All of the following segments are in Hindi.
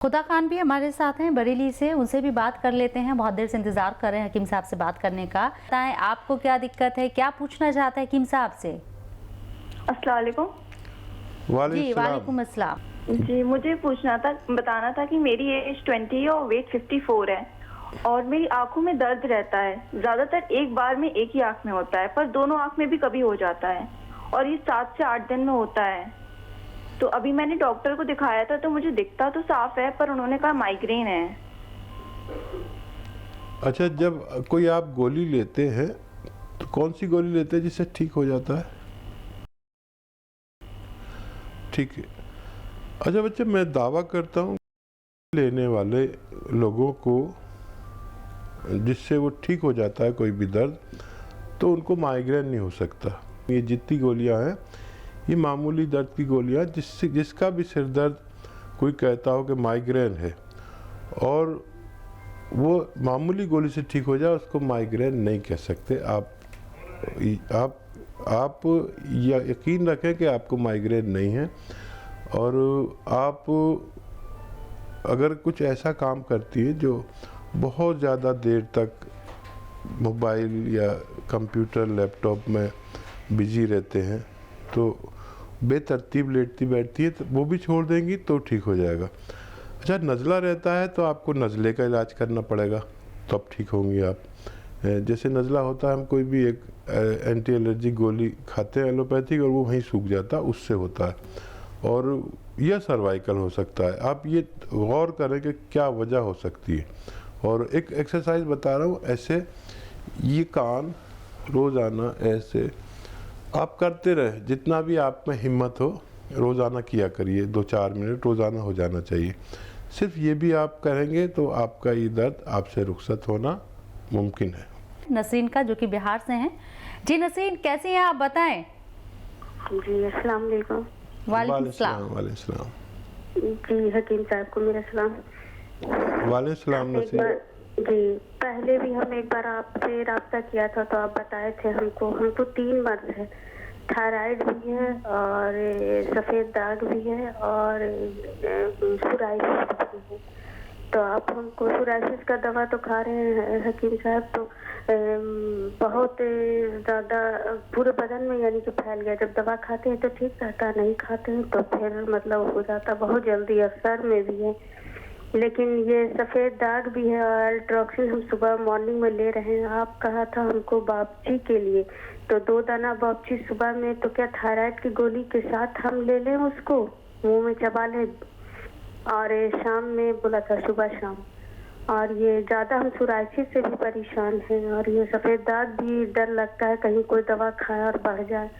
खुदा खान भी हमारे साथ हैं बरेली से, उनसे भी बात कर लेते हैं। बहुत देर से इंतजार कर रहे हैं हकीम साहब से बात करने का। बताएं आपको क्या दिक्कत है, क्या पूछना चाहते हैं हकीम साहब से? अस्सलाम वालेकुम। जी वालेकुम अस्सलाम। जी मुझे पूछना था, बताना था कि मेरी एज 20 है और वेट 54 है और मेरी आंखों में दर्द रहता है। ज्यादातर एक बार में एक ही आंख में होता है, पर दोनों आंख में भी कभी हो जाता है और ये 7 से 8 दिन में होता है। तो अभी मैंने डॉक्टर को दिखाया था तो मुझे दिखता तो साफ है, पर उन्होंने कहा माइग्रेन है। अच्छा, जब कोई आप गोली लेते हैं तो कौन सी गोली लेते हैं जिससे ठीक हो जाता है? ठीक है। अच्छा बच्चे, मैं दावा करता हूँ लेने वाले लोगों को जिससे वो ठीक हो जाता है कोई भी दर्द, तो उनको माइग्रेन नहीं हो सकता। ये जितनी गोलियां हैं ये मामूली दर्द की गोलियां, जिसका भी सिर दर्द कोई कहता हो कि माइग्रेन है और वो मामूली गोली से ठीक हो जाए, उसको माइग्रेन नहीं कह सकते। आप यकीन रखें कि आपको माइग्रेन नहीं है। और आप अगर कुछ ऐसा काम करती है जो बहुत ज़्यादा देर तक मोबाइल या कंप्यूटर लैपटॉप में बिजी रहते हैं, तो बेतरतीब लेटती बैठती है, तो वो भी छोड़ देंगी तो ठीक हो जाएगा। अच्छा, नज़ला रहता है तो आपको नज़ले का इलाज करना पड़ेगा, तो अब ठीक होंगी आप। जैसे नज़ला होता है, हम कोई भी एक एंटी एलर्जी गोली खाते हैं एलोपैथिक और वो वहीं सूख जाता है, उससे होता है। और यह सर्वाइकल हो सकता है। आप ये गौर करें कि क्या वजह हो सकती है। और एक एक्सरसाइज बता रहा हूँ, ऐसे ये कान रोज़ाना ऐसे आप करते रहे, जितना भी आप में हिम्मत हो रोज़ाना किया करिए। 2-4 मिनट रोज़ाना हो जाना चाहिए। सिर्फ ये भी आप करेंगे तो आपका ये दर्द आपसे रुखसत होना मुमकिन है। नसरीन का, जो कि बिहार से हैं। जी नसरीन, कैसे हैं आप, बताएं। जी अस्सलाम वालेकुम। वालेकुम सलाम। वालेकुम सलाम। जी हकीम साहब को मेरा सलाम। वालेकुम सलाम। जी पहले भी हम एक बार आपसे राब्ता किया था तो आप बताए थे हमको 3 मर्ज है, थायराइड भी है और सफ़ेद दाग भी है और सोराइसिस भी है। तो आप हमको सोराइसिस का दवा तो खा रहे हैं हकीम साहब, तो बहुत ज़्यादा पूरे बदन में यानी कि फैल गया। जब दवा खाते हैं तो ठीक रहता, नहीं खाते हैं तो फिर मतलब हो जाता बहुत जल्दी, और सर में भी है। लेकिन ये सफ़ेद दाग भी है और अल्ट्रोक्सिन हम सुबह मॉर्निंग में ले रहे हैं। आप कहा था हमको बापची के लिए, तो 2 दाना बापची सुबह में, तो क्या थायराइड की गोली के साथ हम ले लें उसको, मुंह में चबा लें? और शाम में बोला था सुबह शाम। और ये ज़्यादा हम सोराइसिस से भी परेशान हैं और ये सफ़ेद दाग भी डर लगता है कहीं कोई दवा खाए और बढ़ जाए।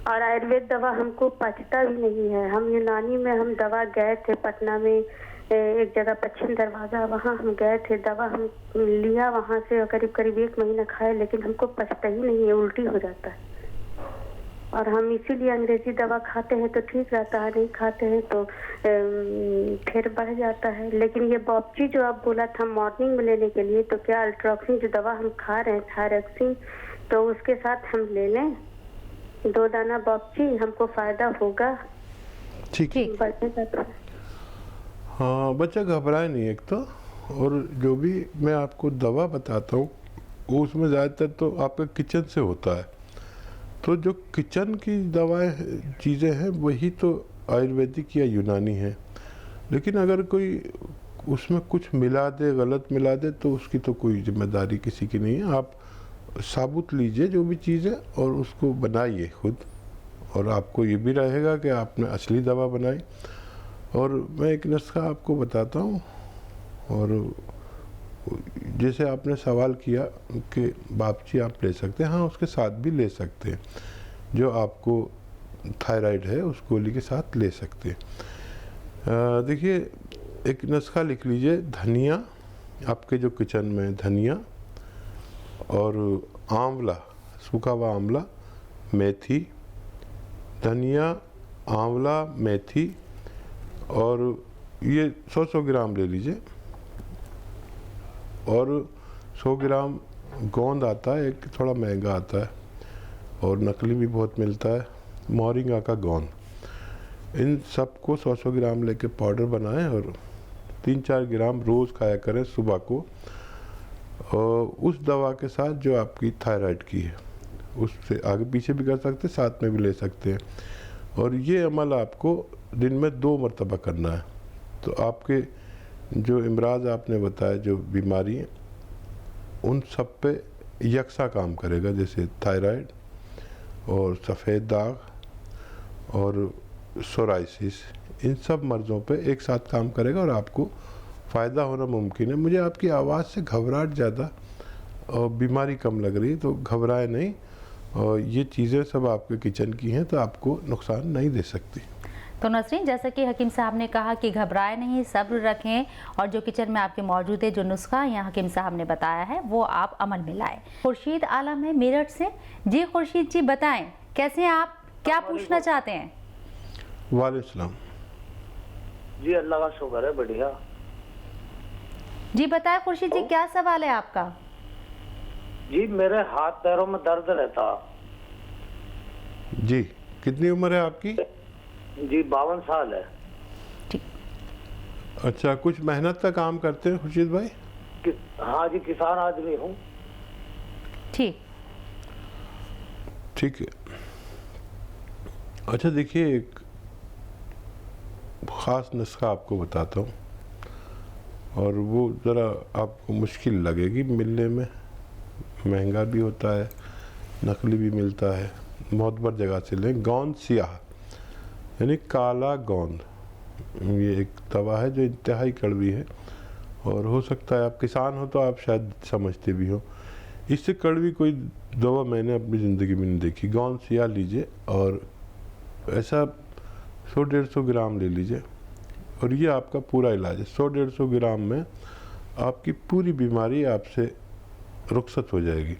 और आयुर्वेद दवा हमको पचता भी नहीं है। हम यूनानी में हम दवा गए थे पटना में, एक जगह पश्चिम दरवाज़ा, वहाँ हम गए थे, दवा हम लिया वहाँ से और करीब 1 महीना खाए, लेकिन हमको पचता ही नहीं है, उल्टी हो जाता है। और हम इसीलिए अंग्रेजी दवा खाते हैं तो ठीक रहता है, नहीं खाते हैं तो फिर बढ़ जाता है। लेकिन ये बॉपची जो आप बोला था मॉर्निंग में लेने के लिए, तो क्या अल्ट्रोक्सिन जो दवा हम खा रहे हैं थायरॉक्सिन, तो उसके साथ हम ले लें 2 दाना बॉपची, हमको फ़ायदा होगा? ठीक है। हाँ बच्चा, घबराए नहीं एक तो। और जो भी मैं आपको दवा बताता हूँ वो उसमें ज़्यादातर तो आपका किचन से होता है, तो जो किचन की दवाएं चीज़ें हैं वही तो आयुर्वेदिक या यूनानी है। लेकिन अगर कोई उसमें कुछ मिला दे, गलत मिला दे, तो उसकी तो कोई जिम्मेदारी किसी की नहीं है। आप साबुत लीजिए जो भी चीज़ें और उसको बनाइए खुद, और आपको ये भी रहेगा कि आपने असली दवा बनाई। और मैं एक नुस्खा आपको बताता हूँ। और जैसे आपने सवाल किया कि बापची आप ले सकते हैं, हाँ उसके साथ भी ले सकते हैं। जो आपको थायराइड है उस गोली के साथ ले सकते हैं। देखिए, एक नुस्खा लिख लीजिए। धनिया, आपके जो किचन में धनिया और आंवला, सूखा हुआ आंवला, मेथी, धनिया, आंवला, मेथी, और ये 100 ग्राम ले लीजिए। और 100 ग्राम गोंद आता है, एक थोड़ा महंगा आता है और नकली भी बहुत मिलता है, मोरिंगा का गोंद। इन सबको 100 ग्राम लेके पाउडर बनाएं और 3-4 ग्राम रोज़ खाया करें सुबह को, और उस दवा के साथ जो आपकी थायराइड की है, उससे आगे पीछे भी कर सकते हैं, साथ में भी ले सकते हैं। और ये अमल आपको दिन में 2 मरतबा करना है। तो आपके जो इमराज आपने बताया, जो बीमारी है, उन सब पे यकसा काम करेगा, जैसे थायराइड और सफ़ेद दाग और सोराइसिस, इन सब मर्ज़ों पे एक साथ काम करेगा और आपको फ़ायदा होना मुमकिन है। मुझे आपकी आवाज़ से घबराहट ज़्यादा और बीमारी कम लग रही है, तो घबराए नहीं, और ये चीज़ें सब आपके किचन की हैं, तो आपको नुकसान नहीं दे सकती। तो नसरीन, जैसा कि हकीम साहब ने कहा कि घबराए नहीं, सब्र रखें, और जो किचन में आपके मौजूद है, जो नुस्खा यहाँ हकीम साहब ने बताया है, वो आप अमल में लाएं। खुर्शीद आलम है मेरठ से। जी खुर्शीद जी, बताएं कैसे हैं आप, क्या पूछना चाहते हैं? वालेकुम सलाम। जी अल्लाह का शुक्र है, बढ़िया। जी बताएं खुर्शीद जी, क्या सवाल है आपका? जी मेरे हाथ पैरों में दर्द रहता। जी, कितनी उम्र है आपकी? जी 52 साल है। अच्छा, कुछ मेहनत का काम करते हैं खुर्शीद भाई? हाँ जी, किसान आदमी हूँ। ठीक है। अच्छा देखिए, एक ख़ास नुस्खा आपको बताता हूँ, और वो ज़रा आपको मुश्किल लगेगी मिलने में, महंगा भी होता है, नकली भी मिलता है, मोतबर जगह से लें। गोंद सियाह यानी काला गोंद, ये एक दवा है जो इंतहाई कड़वी है, और हो सकता है आप किसान हो तो आप शायद समझते भी हो। इससे कड़वी कोई दवा मैंने अपनी ज़िंदगी में नहीं देखी। गोंद सियाह लीजिए, और ऐसा 100-150 ग्राम ले लीजिए, और ये आपका पूरा इलाज है। 100-150 ग्राम में आपकी पूरी बीमारी आपसे रुखसत हो जाएगी।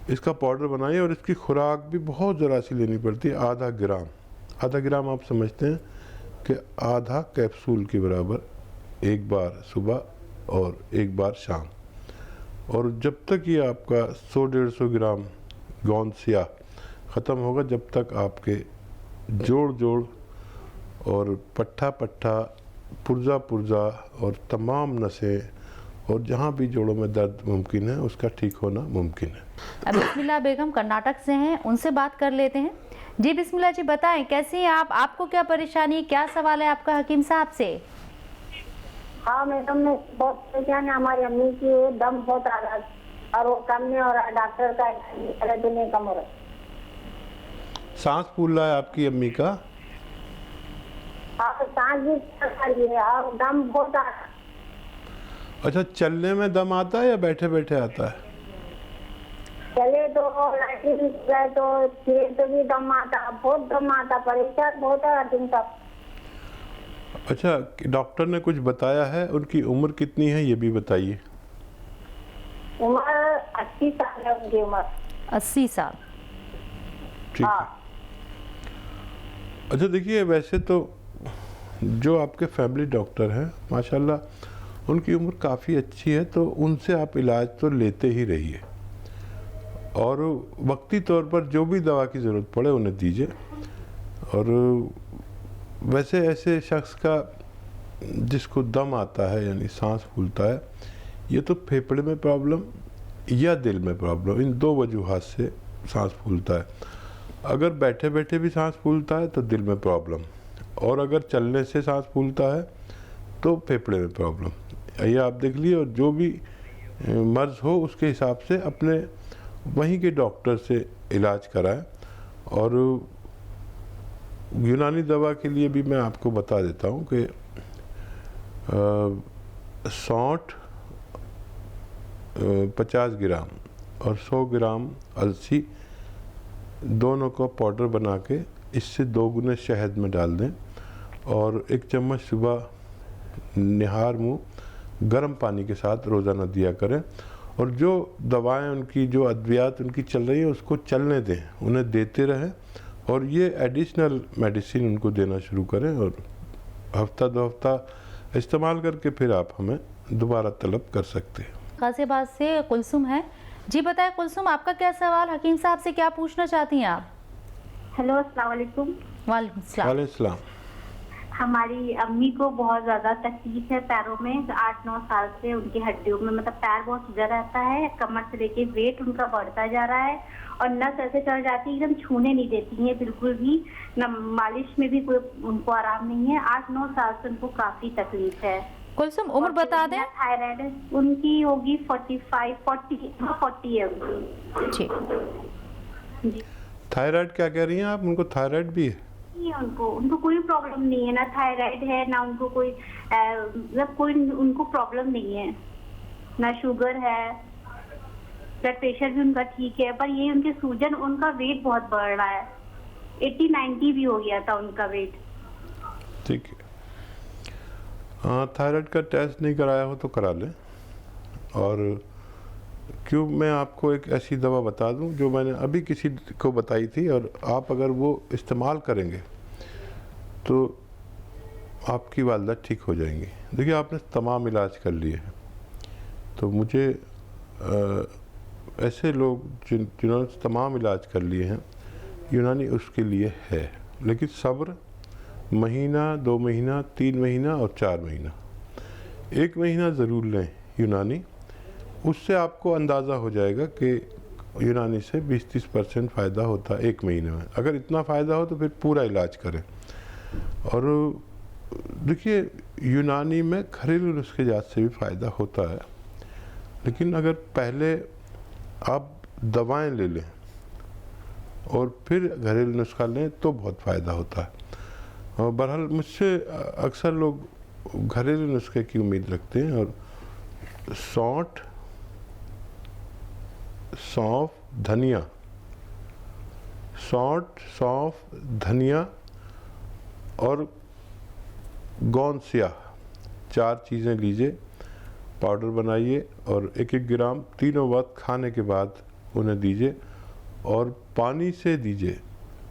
इसका पाउडर बनाइए, और इसकी खुराक भी बहुत ज़रा सी लेनी पड़ती है, आधा ग्राम। आधा ग्राम आप समझते हैं कि आधा कैप्सूल के बराबर, एक बार सुबह और एक बार शाम। और जब तक ये आपका 100-150 ग्राम गोंद सियाह ख़त्म होगा, जब तक आपके जोड़ जोड़ और पट्ठा पट्ठा, पुर्जा पुर्जा और तमाम नसें और जहाँ भी जोड़ों में दर्द मुमकिन है, उसका ठीक होना मुमकिन है। अब बिस्मिल्लाह बेगम कर्नाटक से हैं, उनसे बात कर लेते हैं। जी बिस्मिल्लाह जी, बताएं कैसी हैं आप, आपको क्या परेशानी, क्या सवाल है आपका हकीम साहब से? हाँ मैडम, मैं बहुत परेशान है। हमारी अम्मी की दम बहुत आ रहा है और वो कम नहीं हो रहा, डॉक्टर का नहीं कम हो रहा। सांस फूल रहा है आपकी अम्मी का? हाँ, सांस भी है और दम बहुत आ रहा। अच्छा, चलने में दम आता है या बैठे बैठे आता है? चले तो गए तो फिर तो भी दम आता, बहुत दम आता, परेशान बहुत है हकीम साहब। अच्छा, डॉक्टर ने कुछ बताया है? उनकी उम्र कितनी है ये भी बताइए। उम्र 80 साल है उनकी उम्र। 80 साल। ठीक है। अच्छा देखिए, वैसे तो जो आपके फैमिली डॉक्टर हैं माशाल्लाह, उनकी उम्र काफ़ी अच्छी है, तो उनसे आप इलाज तो लेते ही रहिए, और वक्ती तौर पर जो भी दवा की ज़रूरत पड़े उन्हें दीजिए। और वैसे ऐसे शख्स का जिसको दम आता है यानी सांस फूलता है, ये तो फेफड़े में प्रॉब्लम या दिल में प्रॉब्लम, इन दो वजूहात से सांस फूलता है। अगर बैठे बैठे भी सांस फूलता है तो दिल में प्रॉब्लम, और अगर चलने से सांस फूलता है तो फेफड़े में प्रॉब्लम। ये आप देख लीजिए, और जो भी मर्ज़ हो उसके हिसाब से अपने वहीं के डॉक्टर से इलाज कराएं। और यूनानी दवा के लिए भी मैं आपको बता देता हूँ कि सौंठ 50 ग्राम और 100 ग्राम अलसी दोनों को पाउडर बना के इससे 2 गुने शहद में डाल दें, और 1 चम्मच सुबह निहार मुँह गर्म पानी के साथ रोज़ाना दिया करें। और जो दवाएं उनकी, जो अद्वियात उनकी चल रही है, उसको चलने दें, उन्हें देते रहें, और ये एडिशनल मेडिसिन उनको देना शुरू करें, और हफ्ता 2 हफ्ता इस्तेमाल करके फिर आप हमें दोबारा तलब कर सकते हैं। गाजियाबाद से कुलसुम है। जी बताएं कुलसुम, आपका क्या सवाल, हकीम साहब से क्या पूछना चाहती हैं आप? हेलो, अस्सलाम वालेकुम। वालेकुम सलाम। वालेकुम सलाम। हमारी अम्मी को बहुत ज्यादा तकलीफ है पैरों में, 8-9 साल से उनकी हड्डियों में मतलब पैर बहुत सूजा रहता है, कमर से लेके वेट उनका बढ़ता जा रहा है और नस ऐसे चढ़ जाती है एकदम छूने नहीं देती है बिल्कुल भी, न मालिश में भी कोई उनको आराम नहीं है। 8-9 साल से उनको काफी तकलीफ है। कुलसुम उम्र बता दें। थायराइड उनकी होगी 40 है उनकी। जी। थायराइड क्या कह रही हैं आप? उनको थायराइड भी है? नहीं, उनको कोई प्रॉब्लम नहीं है, ना थायराइड है ना उनको कोई मतलब कोई उनको प्रॉब्लम नहीं है, ना शुगर है, ब्लड प्रेशर भी उनका ठीक है, पर ये उनके सूजन, उनका वेट बहुत बढ़ रहा है, 80-90 भी हो गया था उनका वेट। ठीक है, हाँ थायराइड का टेस्ट नहीं कराया हो तो करा लें। और क्यों, मैं आपको एक ऐसी दवा बता दूं जो मैंने अभी किसी को बताई थी, और आप अगर वो इस्तेमाल करेंगे तो आपकी वालदा ठीक हो जाएंगी। देखिए आपने तमाम इलाज कर लिए हैं, तो मुझे ऐसे लोग जिन्होंने तमाम इलाज कर लिए हैं, यूनानी उसके लिए है, लेकिन सब्र, महीना, 2 महीना, 3 महीना और 4 महीना, 1 महीना ज़रूर लें यूनानी। उससे आपको अंदाज़ा हो जाएगा कि यूनानी से 20-30% फ़ायदा होता है 1 महीने में। अगर इतना फ़ायदा हो तो फिर पूरा इलाज करें। और देखिए यूनानी में घरेलू नुस्खे जात से भी फ़ायदा होता है, लेकिन अगर पहले आप दवाएं ले लें और फिर घरेलू नुस्खा लें तो बहुत फ़ायदा होता है। और बहरहाल मुझसे अक्सर लोग घरेलू नुस्खे की उम्मीद रखते हैं, और सौंफ, धनिया, सौंफ, धनिया और गोंद स्याह, 4 चीज़ें लीजिए, पाउडर बनाइए और 1-1 ग्राम तीनों वक्त खाने के बाद उन्हें दीजिए, और पानी से दीजिए,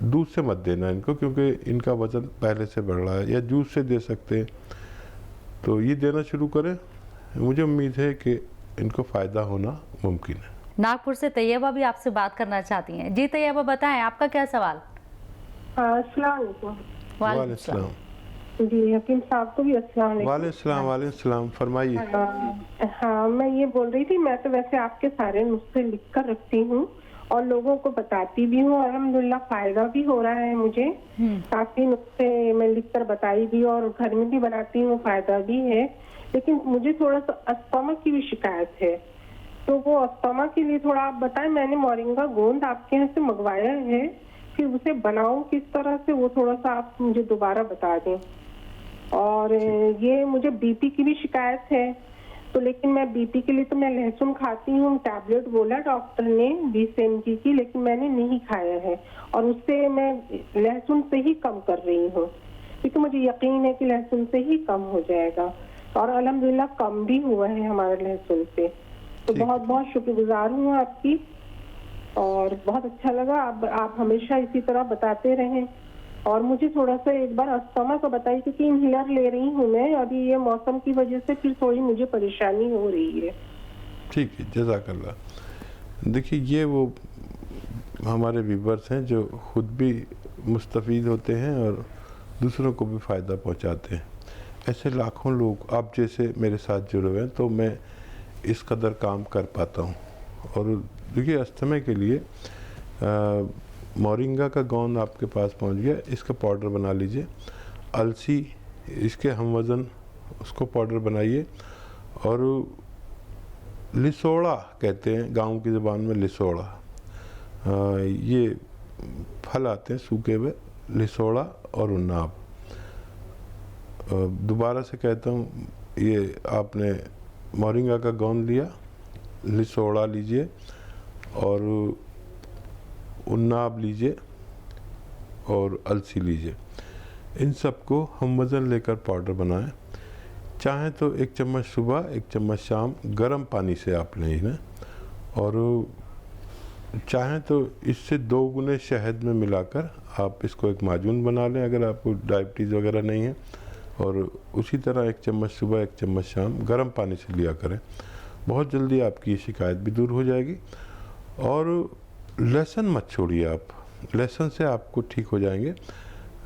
दूध से मत देना इनको, क्योंकि इनका वज़न पहले से बढ़ रहा है, या जूस से दे सकते हैं। तो ये देना शुरू करें, मुझे उम्मीद है कि इनको फ़ायदा होना मुमकिन है। नागपुर से तैयबा भी आपसे बात करना चाहती हैं। जी तैयबा बताएं, आपका क्या सवाल? अस्सलाम वालेकुम। वालेकुम सलाम। जी हकीम साहब को भी अस्सलाम वालेकुम। वालेकुम सलाम, फरमाइए। हाँ मैं ये बोल रही थी, मैं तो वैसे आपके सारे नुस्खे लिख कर रखती हूँ और लोगों को बताती भी हूँ, अल्हम्दुलिल्लाह फायदा भी हो रहा है मुझे। काफी नुस्खे मैं लिख कर बताई भी और घर में भी बनाती हूँ, फायदा भी है। लेकिन मुझे थोड़ा सा अस्थमा की भी शिकायत है, तो वो अस्थमा के लिए थोड़ा आप बताएं। मैंने मोरिंगा गोंद आपके यहाँ से मंगवाया है, फिर उसे बनाऊं किस तरह से, वो थोड़ा सा आप मुझे दोबारा बता दें। और ये मुझे बीपी की भी शिकायत है, तो लेकिन मैं बीपी के लिए तो मैं लहसुन खाती हूँ, टैबलेट बोला डॉक्टर ने 20 mg की, लेकिन मैंने नहीं खाया है और उससे मैं लहसुन से ही कम कर रही हूँ, क्योंकि मुझे यकीन है कि लहसुन से ही कम हो जाएगा, और अल्हम्दुलिल्लाह कम भी हुआ है हमारे लहसुन से। तो बहुत बहुत शुक्रगुजार हूँ आपकी, और बहुत अच्छा लगा। आप हमेशा इसी तरह बताते रहें। और मुझे थोड़ा सा एक बार अस्थमा का बताइए, क्योंकि इनहेलर ले रही हूँ मैं अभी, ये मौसम की वजह से फिर थोड़ी मुझे परेशानी हो रही है। ठीक है, जज़ाकल्लाह। देखिए ये वो हमारे व्यूअर्स हैं जो खुद भी मुस्तफ़ीद होते हैं और दूसरों को भी फ़ायदा पहुंचाते हैं। ऐसे लाखों लोग आप जैसे मेरे साथ जुड़े हुए हैं, तो मैं इस कदर काम कर पाता हूँ। और देखिए अस्थमा के लिए मोरिंगा का गोंद आपके पास पहुँच गया, इसका पाउडर बना लीजिए। अलसी, इसके हम वज़न, उसको पाउडर बनाइए। और लिसोड़ा कहते हैं गांव की ज़बान में, लिसोड़ा, ये फल आते हैं सूखे हुए, लिसोड़ा और उन्नाब। दोबारा से कहता हूँ, ये आपने मोरिंगा का गोंद लिया, लिसोड़ा लीजिए और उन्नाब लीजिए और अलसी लीजिए। इन सबको हम वज़न लेकर पाउडर बनाएं। चाहें तो 1 चम्मच सुबह, 1 चम्मच शाम गर्म पानी से आप लें इन्हें, और चाहें तो इससे 2 गुने शहद में मिलाकर आप इसको एक माजून बना लें, अगर आपको डायबिटीज़ वगैरह नहीं है। और उसी तरह 1 चम्मच सुबह, 1 चम्मच शाम गर्म पानी से लिया करें। बहुत जल्दी आपकी ये शिकायत भी दूर हो जाएगी। और लहसुन मत छोड़िए आप, लहसुन से आपको ठीक हो जाएंगे।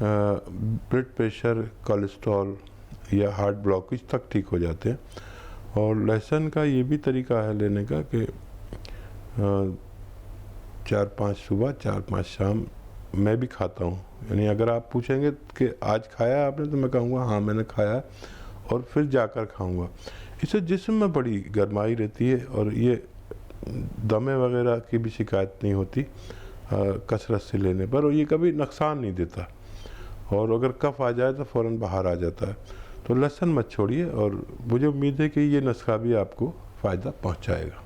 ब्लड प्रेशर, कोलेस्ट्रॉल या हार्ट ब्लॉकेज तक ठीक हो जाते हैं। और लहसुन का ये भी तरीका है लेने का कि 4-5 सुबह 4-5 शाम मैं भी खाता हूँ। यानी अगर आप पूछेंगे कि आज खाया आपने, तो मैं कहूँगा हाँ मैंने खाया, और फिर जाकर खाऊँगा। इससे जिस्म में बड़ी गर्माई रहती है और ये दमे वगैरह की भी शिकायत नहीं होती कसरत से लेने पर, और ये कभी नुकसान नहीं देता। और अगर कफ आ जाए तो फ़ौरन बाहर आ जाता है। तो लहसुन मत छोड़िए, और मुझे उम्मीद है कि ये नुस्खा भी आपको फ़ायदा पहुंचाएगा।